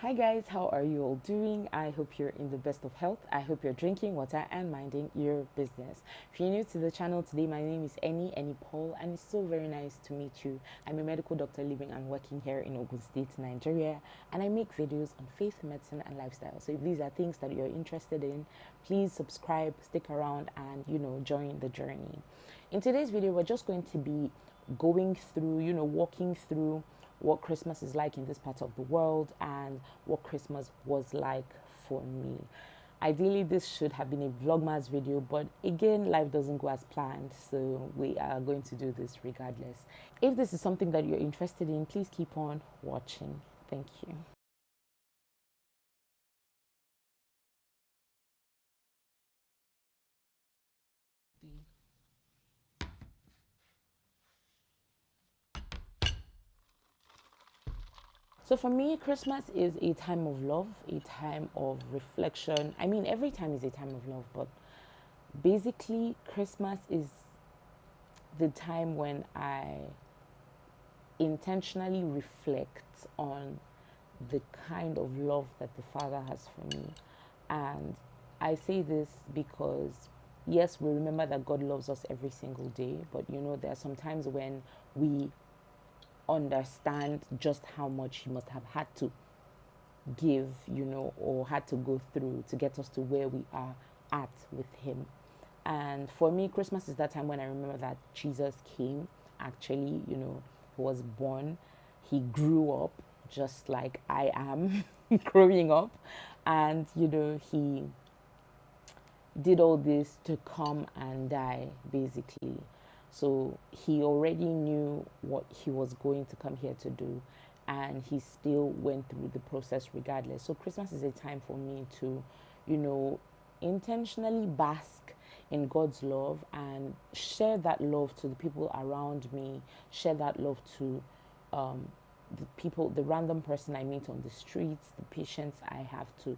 Hi guys, how are you all doing? I hope you're in the best of health. I hope you're drinking water and minding your business. If you're new to the channel today, my name is Annie Paul, and it's so very nice to meet you. I'm a medical doctor living and working here in Ogun State, Nigeria, and I make videos on faith, medicine, and lifestyle. So if these are things that you're interested in, please subscribe, stick around, and join the journey. In today's video, we're just going to be going through, walking through what Christmas is like in this part of the world and what Christmas was like for me. Ideally, this should have been a Vlogmas video, but again, life doesn't go as planned, so we are going to do this regardless. If this is something that you're interested in, please keep on watching. Thank you. So for me, Christmas is a time of love, a time of reflection. I mean, every time is a time of love, but basically, Christmas is the time when I intentionally reflect on the kind of love that the Father has for me. And I say this because, yes, we remember that God loves us every single day, but there are some times when we understand just how much He must have had to give, or had to go through to get us to where we are at with Him. And for me, Christmas is that time when I remember that Jesus came, actually, He was born, He grew up just like I am growing up, and, He did all this to come and die, basically. So He already knew what He was going to come here to do, and He still went through the process regardless. So Christmas is a time for me to, intentionally bask in God's love and share that love to the people around me, share that love to the people, the random person I meet on the streets, the patients I have to,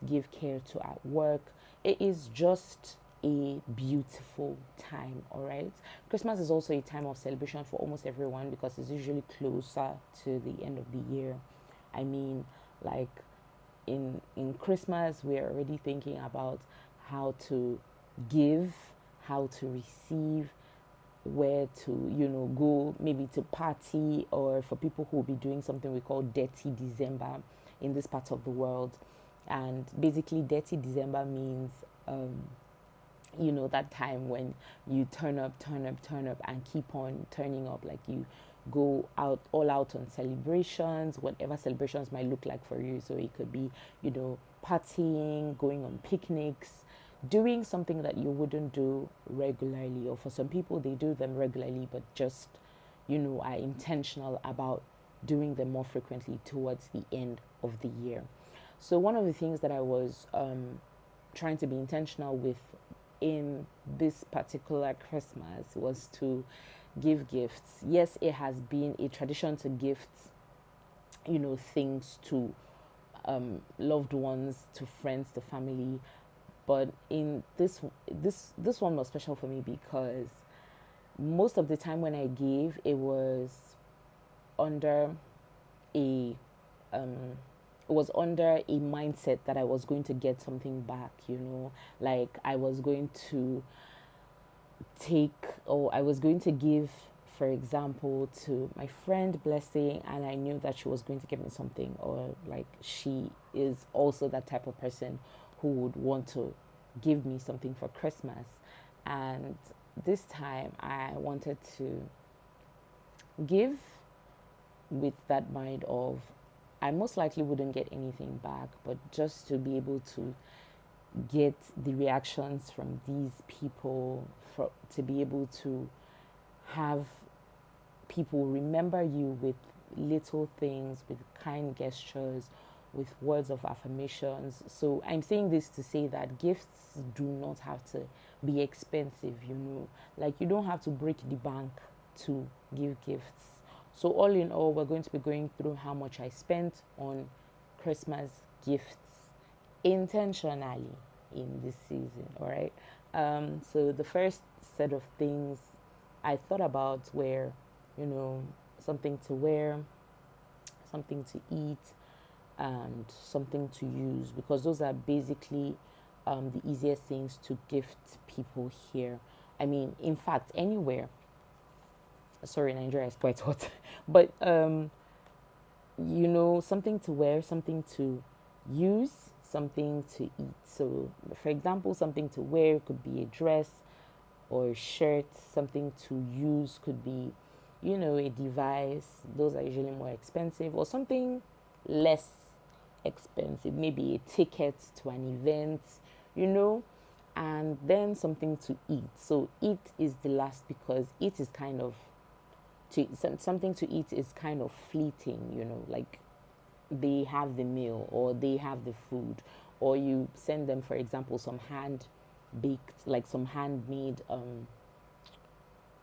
give care to at work. It is just a beautiful time, all right? Christmas is also a time of celebration for almost everyone because it's usually closer to the end of the year. I mean, like in Christmas, we're already thinking about how to give, how to receive, where to go, maybe to party, or for people who will be doing something we call dirty December in this part of the world. And basically dirty December means that time when you turn up and keep on turning up, like you go out all out on celebrations, whatever celebrations might look like for you. So it could be partying, going on picnics, doing something that you wouldn't do regularly, or for some people they do them regularly but just are intentional about doing them more frequently towards the end of the year. So one of the things that I was trying to be intentional with in this particular Christmas was to give gifts. Yes, it has been a tradition to gift things to loved ones, to friends, to family, but in this one was special for me because most of the time when I gave, it was under a mindset that I was going to get something back, like I was going to I was going to give, for example, to my friend Blessing, and I knew that she was going to give me something, or like she is also that type of person who would want to give me something for Christmas. And this time I wanted to give with that mind of I most likely wouldn't get anything back, but just to be able to get the reactions from these people, to be able to have people remember you with little things, with kind gestures, with words of affirmations. So I'm saying this to say that gifts do not have to be expensive, like you don't have to break the bank to give gifts. So all in all, we're going to be going through how much I spent on Christmas gifts intentionally in this season, all right? So the first set of things I thought about were, something to wear, something to eat, and something to use, because those are basically the easiest things to gift people here. I mean, in fact, anywhere. Sorry, Nigeria is quite hot, but something to wear, something to use, something to eat. So, for example, something to wear could be a dress or a shirt. Something to use could be, a device. Those are usually more expensive, or something less expensive, maybe a ticket to an event, and then something to eat. So, eat is the last, because eat is kind of something to eat is kind of fleeting, like they have the meal or they have the food, or you send them, for example, some hand baked, like some handmade,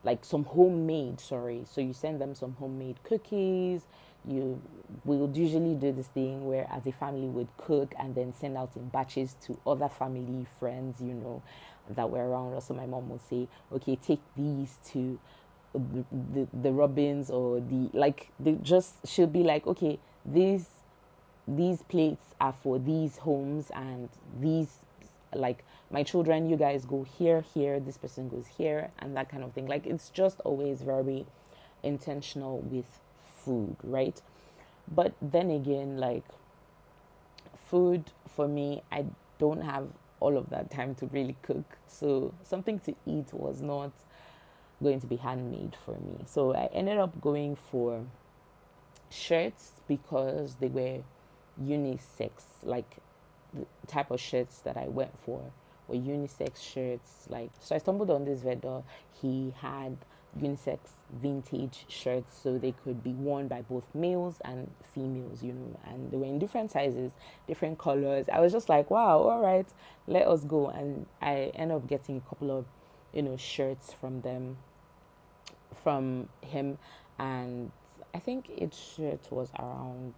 like some homemade, sorry. So you send them some homemade cookies. You will usually do this thing where, as a family, would cook and then send out in batches to other family friends, that were around. Also, my mom would say, okay, take these to the Robins, or she'll be like, okay, these plates are for these homes, and these, like, my children, you guys go here, this person goes here, and that kind of thing. Like, it's just always very intentional with food, right? But then again, like, food for me, I don't have all of that time to really cook, so something to eat was not going to be handmade for me. So I ended up going for shirts, because they were unisex. Like, the type of shirts that I went for were unisex shirts. Like, so I stumbled on this vendor. He had unisex vintage shirts, so they could be worn by both males and females, and they were in different sizes, different colors. I was just like, wow, all right, let us go. And I ended up getting a couple of shirts from him, and I think each shirt was around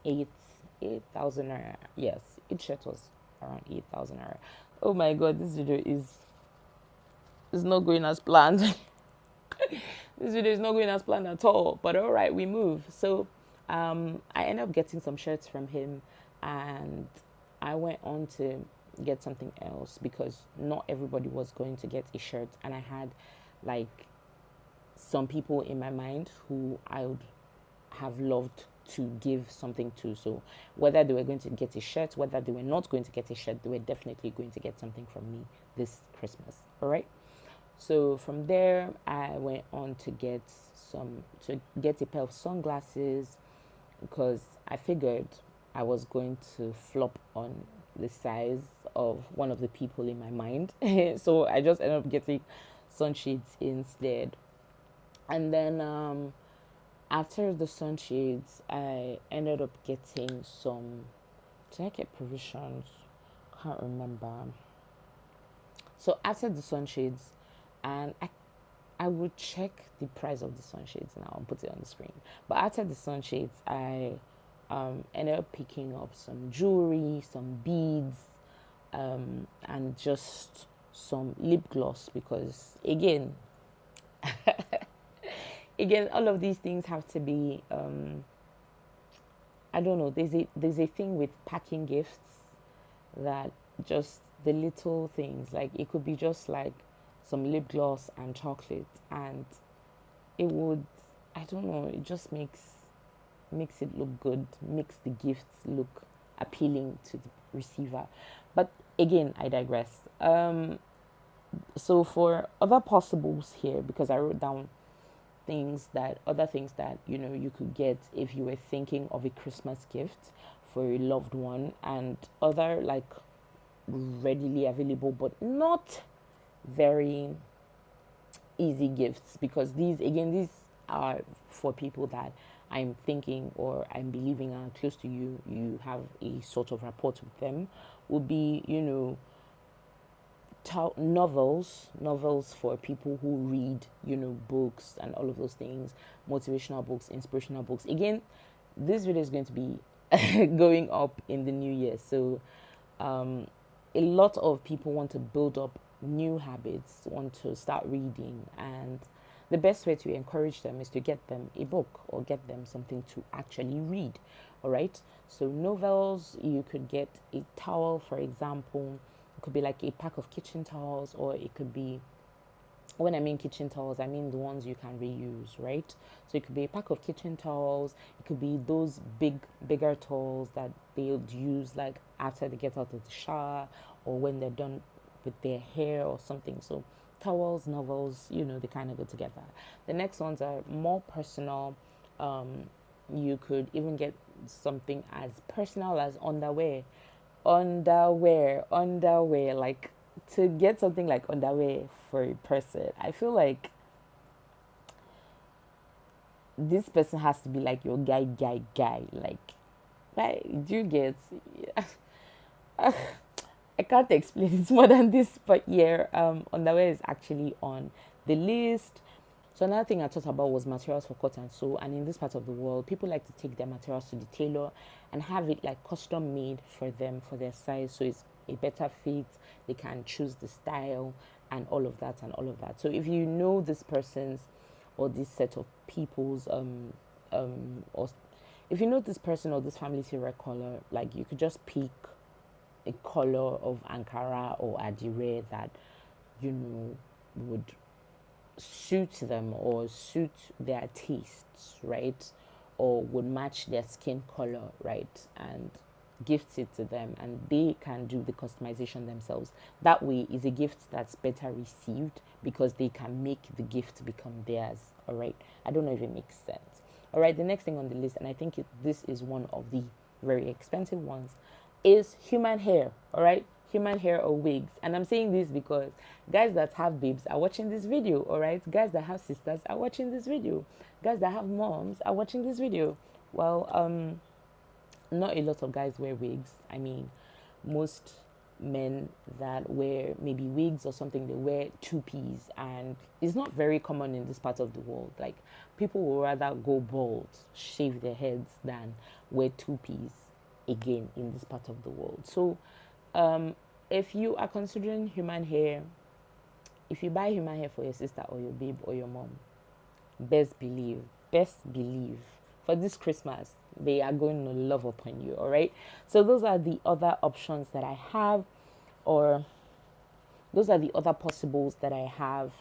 8,000 naira. Yes, each shirt was around 8,000 naira. Oh my god, this video is not going as planned. This video is not going as planned at all, but all right, we move. So I ended up getting some shirts from him, and I went on to get something else, because not everybody was going to get a shirt, and I had like some people in my mind who I would have loved to give something to. So whether they were going to get a shirt, whether they were not going to get a shirt, they were definitely going to get something from me this Christmas. All right. So from there, I went on to get a pair of sunglasses, because I figured I was going to flop on the size of one of the people in my mind. So I just ended up getting sunshades instead. And then after the sunshades, I ended up getting some. Did I get provisions? Can't remember. So after the sunshades, and I would check the price of the sunshades now and put it on the screen. But after the sunshades, I ended up picking up some jewelry, some beads, and just some lip gloss, because again, all of these things have to be. I don't know. There's a thing with packing gifts, that just the little things, like it could be just like some lip gloss and chocolate, and it would, I don't know, it just makes it look good, makes the gifts look appealing to the receiver. But again, I digress. So for other possibles here, because I wrote down other things that you could get if you were thinking of a Christmas gift for a loved one, and other like readily available but not very easy gifts, because these are for people that I'm thinking or I'm believing are close to you. You have a sort of rapport with them. Would be novels for people who read books and all of those things, motivational books, inspirational books. Again, this video is going to be going up in the new year, so a lot of people want to build up new habits, want to start reading, and the best way to encourage them is to get them a book or get them something to actually read, All right. So novels, you could get a towel, for example. It could be like a pack of kitchen towels, or it could be, when I mean kitchen towels, I mean the ones you can reuse, right? So it could be a pack of kitchen towels. It could be those bigger towels that they would use like after they get out of the shower, or when they're done with their hair or something. So towels, novels, they kind of go together. The next ones are more personal. You could even get something as personal as underwear. Underwear. Like, to get something like underwear for a person, I feel like this person has to be like your guy. Like, do you get? I can't explain it more than this, but yeah, underwear is actually on the list. So another thing I thought about was materials for cut and sew. And in this part of the world, people like to take their materials to the tailor and have it like custom made for them, for their size. So it's a better fit. They can choose the style and all of that and all of that. So if you know this person's, or this set of people's, or if you know this person or this family's favorite color, like, you could just pick a color of Ankara or Adire that would suit them or suit their tastes, right? Or would match their skin color, right? And gift it to them, and they can do the customization themselves. That way is a gift that's better received, because they can make the gift become theirs. All right, I don't know if it makes sense. All right, the next thing on the list, and I think this is one of the very expensive ones, is human hair. All right, human hair or wigs. And I'm saying this because guys that have babes are watching this video. All right, guys that have sisters are watching this video. Guys that have moms are watching this video. Well, not a lot of guys wear wigs. I mean, most men that wear maybe wigs or something, they wear two-piece, and it's not very common in this part of the world. Like, people will rather go bald, shave their heads, than wear two-piece again in this part of the world. So if you are considering human hair, if you buy human hair for your sister or your babe or your mom, best believe for this Christmas, they are going to love upon you. All right. So those are the other options that I have, or those are the other possibles that I have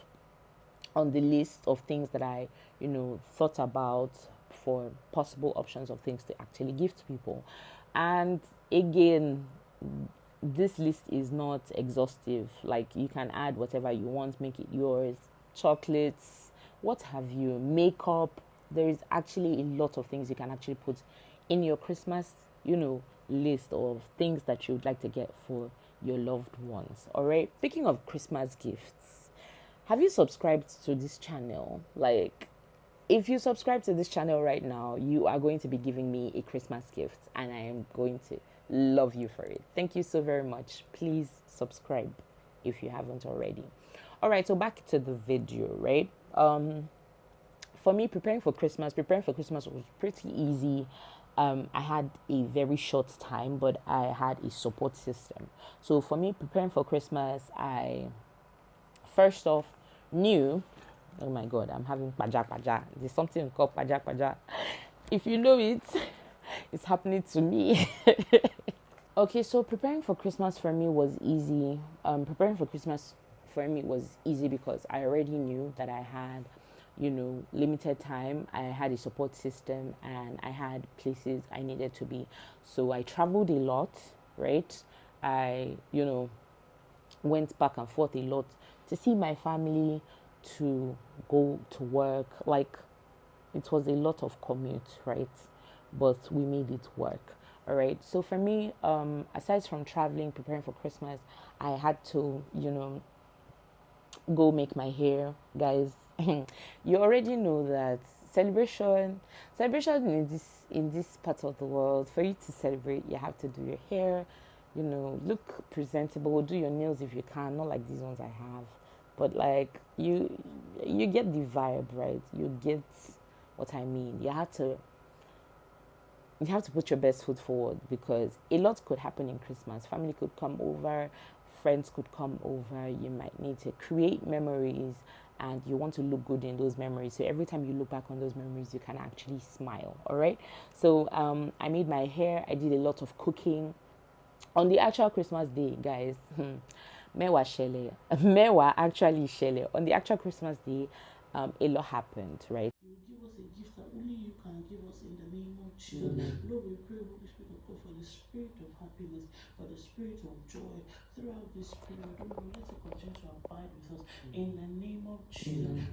on the list of things that I, thought about for possible options of things to actually give to people. And again, this list is not exhaustive. Like, you can add whatever you want, make it yours. Chocolates, what have you, makeup. There is actually a lot of things you can actually put in your Christmas, list of things that you would like to get for your loved ones. All right. Speaking of Christmas gifts, have you subscribed to this channel? Like, if you subscribe to this channel right now, you are going to be giving me a Christmas gift, and I am going to love you for it. Thank you so very much. Please subscribe if you haven't already. All right, so back to the video, right? For me, preparing for Christmas was pretty easy. I had a very short time, but I had a support system. So for me, preparing for Christmas, I first off knew, oh my God, I'm having paja. There's something called paja. If you know it, it's happening to me. Okay, so preparing for Christmas for me was easy. Because I already knew that I had, limited time. I had a support system, and I had places I needed to be. So I traveled a lot, right? I, went back and forth a lot to see my family, to go to work. Like, it was a lot of commute, right? But we made it work. All right. So for me, aside from traveling, preparing for Christmas, I had to, go make my hair. Guys, you already know that celebration in this part of the world, for you to celebrate, you have to do your hair, look presentable, do your nails if you can, not like these ones I have. But like, you get the vibe, right? You get what I mean. You have to put your best foot forward, because a lot could happen in Christmas. Family could come over, friends could come over. You might need to create memories and you want to look good in those memories. So every time you look back on those memories, you can actually smile. All right. So I made my hair. I did a lot of cooking. On the actual Christmas day, guys, mewa shele, mewa actually shele. On the actual Christmas day, a lot happened, right? You give us a gift that only you can give us in the name of Jesus. Lord, we pray, Holy Spirit of God, for the spirit of happiness, for the spirit of joy throughout this period. Oh Lord, let it continue to abide with us in the name of Jesus.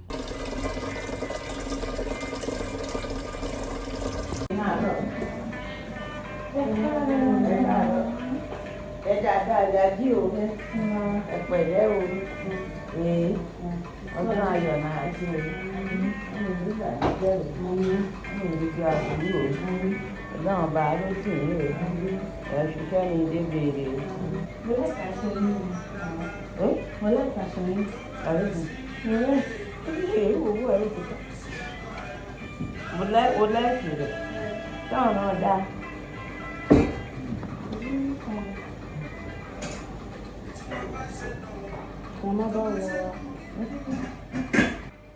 ọdún ayọ̀ náà ṣe nígbà níjẹ́rìí ní ìdíje àbúrò ọlọ́run bá ló sì ní ẹ̀ ṣiṣẹ́ ní débèrè. Mo like aṣọ yín. Mo like aṣọ yín. Ọ̀rẹ́ mi. Ṣé owó ẹ̀rọ ti tọ́? Mo lẹ́ẹ̀kì rẹ̀. Táwọn náà dá. Mama bá wọ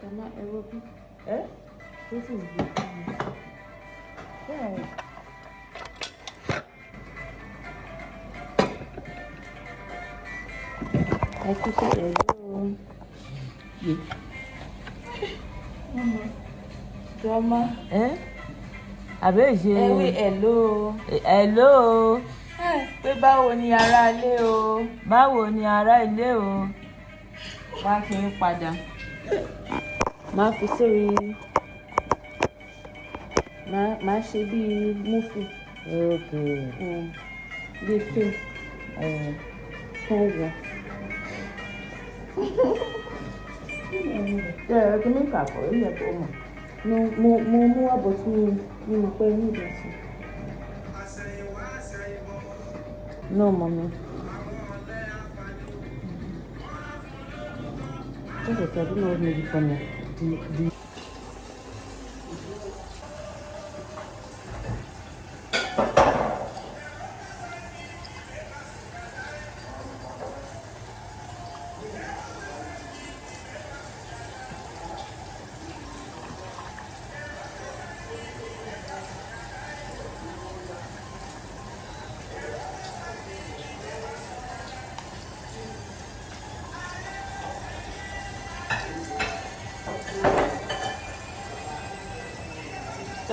Mama ẹ̀rọ bí. This is good. Yeah. I could say hello. Grandma. Àbẹ́ ìṣe. Ẹ wí hello. Hello. Pé báwo ni ará ilé o? Báwo ni ará ilé o? Wá kí n padà. Máa fi sórí. Máa ṣe bíi múfì. Okay. Bíi fíìmù. Kẹ́rìà. Ṣé kí ní kàkọ́ ilé tó mọ̀? Mo mú àbọ̀ tí mo mọ̀ pé ní ìdọ̀tí. No, mommy. Okay, so I don't know what maybe from the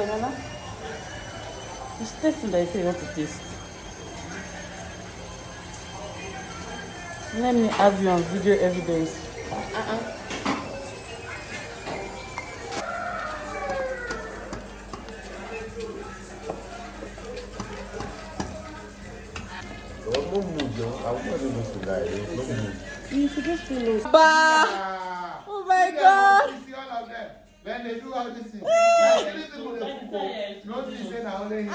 Nana, it's tasting that you say you want to taste. Let me have you on video evidence. You supposed to know. Oh my God! When they do all this thing, like anything with the people, not to say now only him.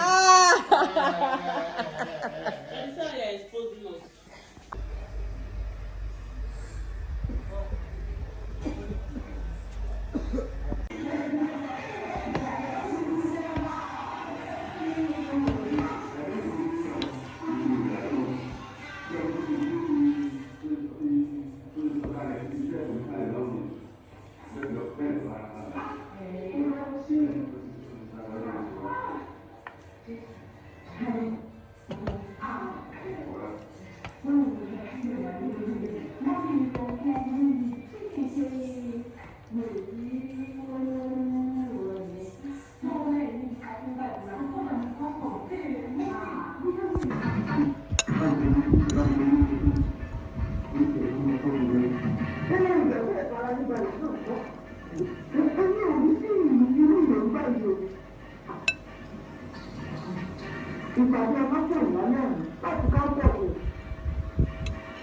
Ìpàdé ọmọkùnrin ìwà náà láti ká pọ̀ tó.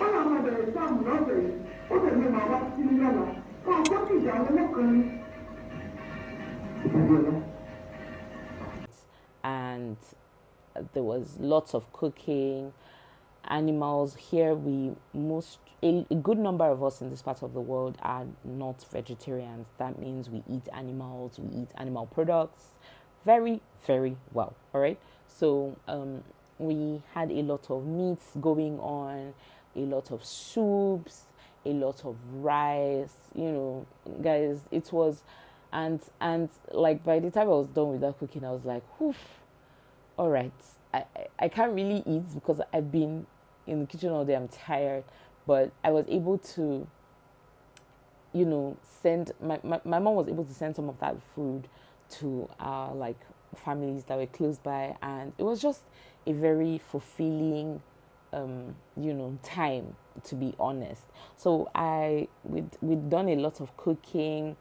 Ó lọ máa bẹ̀rẹ̀ sáàmù lọ́sẹ̀ yìí, ó tẹ̀lé màá wá sí nílọ́la. Fún ọkọ́ kí ìjà àwọn ọlọ́kùnrin. And there was lots of cooking, animals. Here a good number of us in this part of the world are not vegetarians. That means we eat animals, we eat animal products very, very well. All right. So we had a lot of meats going on, a lot of soups, a lot of rice, guys. It was, and like by the time I was done with that cooking, I was like, whew, all right, I can't really eat because I've been in the kitchen all day. I'm tired, but I was able to, send my mom was able to send some of that food to our like families that were close by, and it was just a very fulfilling time, to be honest. So we'd done a lot of cooking.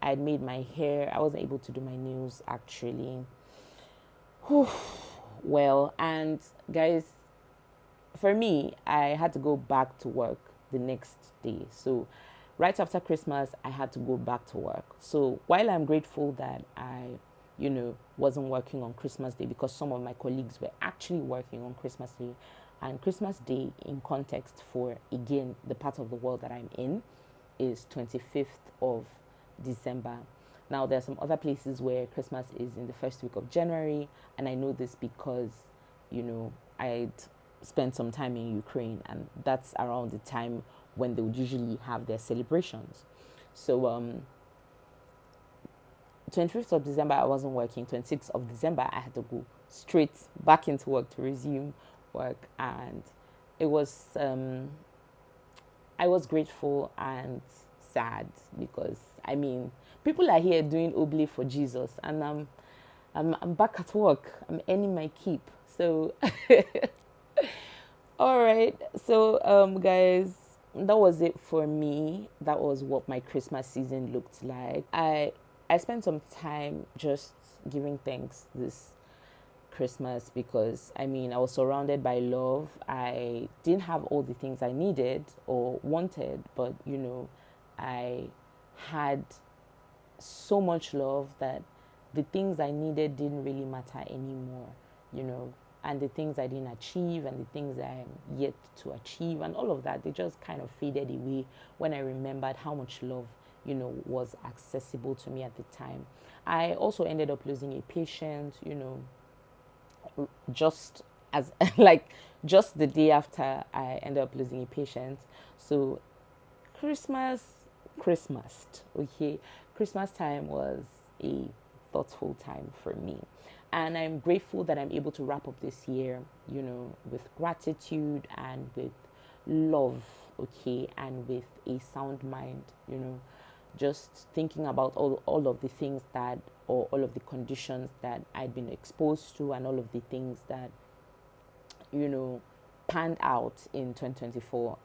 I'd made my hair. I wasn't able to do my nails actually. Whew. Well, and guys, for me, I had to go back to work the next day. So right after Christmas, I had to go back to work. So while I'm grateful that I, wasn't working on Christmas Day, because some of my colleagues were actually working on Christmas Day, and Christmas Day, in context for, again, the part of the world that I'm in, is 25th of December. Now, there are some other places where Christmas is in the first week of January, and I know this because, I'd spent some time in Ukraine, and that's around the time when they would usually have their celebrations. So, 25th of December, I wasn't working. 26th of December, I had to go straight back into work to resume work, and it was, I was grateful and sad because, people are here doing oblate for Jesus, and I'm back at work. I'm earning my keep. So, all right. So, guys, that was it for me. That was what my Christmas season looked like. I spent some time just giving thanks this Christmas because, I was surrounded by love. I didn't have all the things I needed or wanted, but, I had so much love that the things I needed didn't really matter anymore, and the things I didn't achieve and the things I am yet to achieve and all of that, they just kind of faded away when I remembered how much love, was accessible to me at the time. I also ended up losing a patient, just as just the day after I ended up losing a patient. So Christmas, okay? Christmas time was a thoughtful time for me. And I'm grateful that I'm able to wrap up this year, with gratitude and with love, okay, and with a sound mind, just thinking about all of the things that, or all of the conditions that I'd been exposed to, and all of the things that, panned out in 2024.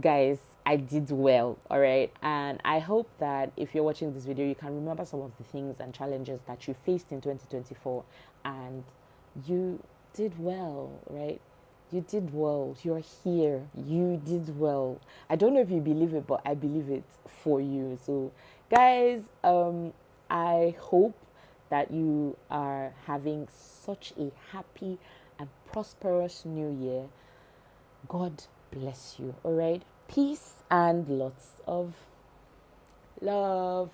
Guys, I did well, all right? And I hope that if you're watching this video, you can remember some of the things and challenges that you faced in 2024, and you did well, right? You did well. You're here. You did well. I don't know if you believe it, but I believe it for you. So, guys, I hope that you are having such a happy and prosperous new year. God bless you, all right? Peace and lots of love.